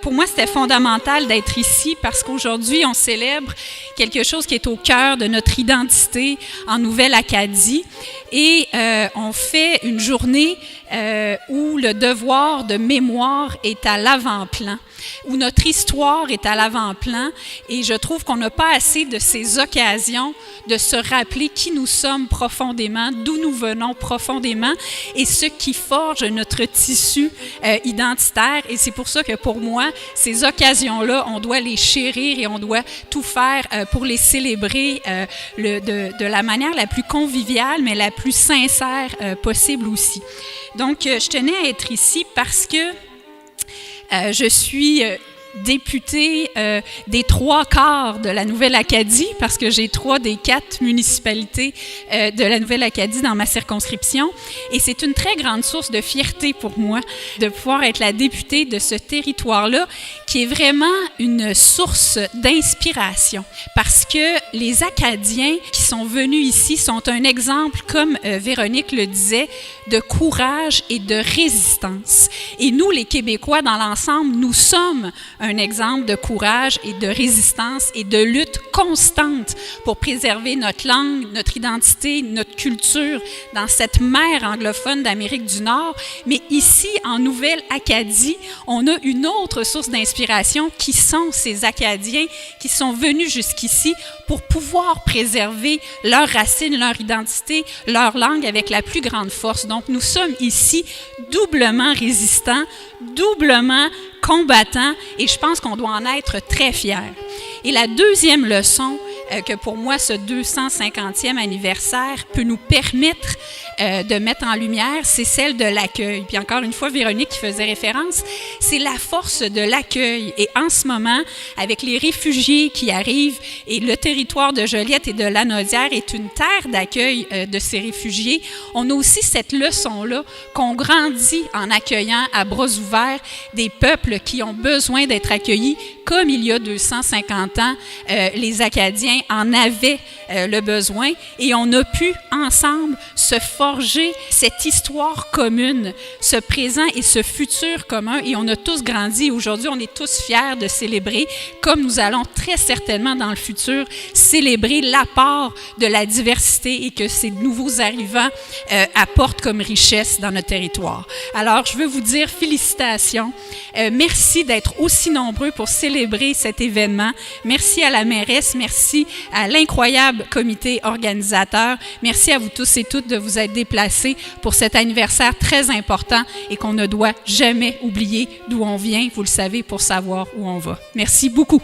pour moi, c'était fondamental d'être ici parce qu'aujourd'hui, on célèbre quelque chose qui est au cœur de notre identité en Nouvelle-Acadie. Et on fait une journée où le devoir de mémoire est à l'avant-plan, où notre histoire est à l'avant-plan. Et je trouve qu'on n'a pas assez de ces occasions de se rappeler qui nous sommes profondément, d'où nous venons profondément et ce qui forge notre tissu identitaire. Et c'est pour ça que pour moi, ces occasions-là, on doit les chérir et on doit tout faire pour les célébrer de la manière la plus conviviale, mais la plus sincère possible aussi. Donc, je tenais à être ici parce que je suis députée des 3/4 de la Nouvelle-Acadie, parce que j'ai 3 des 4 municipalités de la Nouvelle-Acadie dans ma circonscription. Et c'est une très grande source de fierté pour moi de pouvoir être la députée de ce territoire-là, qui est vraiment une source d'inspiration. Parce que les Acadiens qui sont venus ici sont un exemple, comme Véronique le disait, de courage et de résistance. Et nous, les Québécois, dans l'ensemble, nous sommes un exemple de courage et de résistance et de lutte constante pour préserver notre langue, notre identité, notre culture dans cette mer anglophone d'Amérique du Nord. Mais ici, en Nouvelle-Acadie, on a une autre source d'inspiration qui sont ces Acadiens qui sont venus jusqu'ici pour pouvoir préserver leurs racines, leur identité, leur langue avec la plus grande force. Donc, nous sommes ici doublement résistants, doublement combattants, et je pense qu'on doit en être très fiers. Et la deuxième leçon que pour moi, ce 250e anniversaire peut nous permettre de mettre en lumière, c'est celle de l'accueil. Puis encore une fois, Véronique qui faisait référence, c'est la force de l'accueil. Et en ce moment, avec les réfugiés qui arrivent, et le territoire de Joliette et de Lanaudière est une terre d'accueil de ces réfugiés, on a aussi cette leçon-là qu'on grandit en accueillant à bras ouverts des peuples qui ont besoin d'être accueillis, comme il y a 250 ans, les Acadiens en avaient le besoin, et on a pu ensemble se forger cette histoire commune, ce présent et ce futur commun, et on a tous grandi. Aujourd'hui, on est tous fiers de célébrer, comme nous allons très certainement dans le futur célébrer l'apport de la diversité et que ces nouveaux arrivants apportent comme richesse dans notre territoire. Alors, je veux vous dire félicitations. Merci d'être aussi nombreux pour célébrer cet événement. Merci à la mairesse, merci à l'incroyable comité organisateur. Merci à vous tous et toutes de vous être déplacés pour cet anniversaire très important et qu'on ne doit jamais oublier d'où on vient, vous le savez, pour savoir où on va. Merci beaucoup.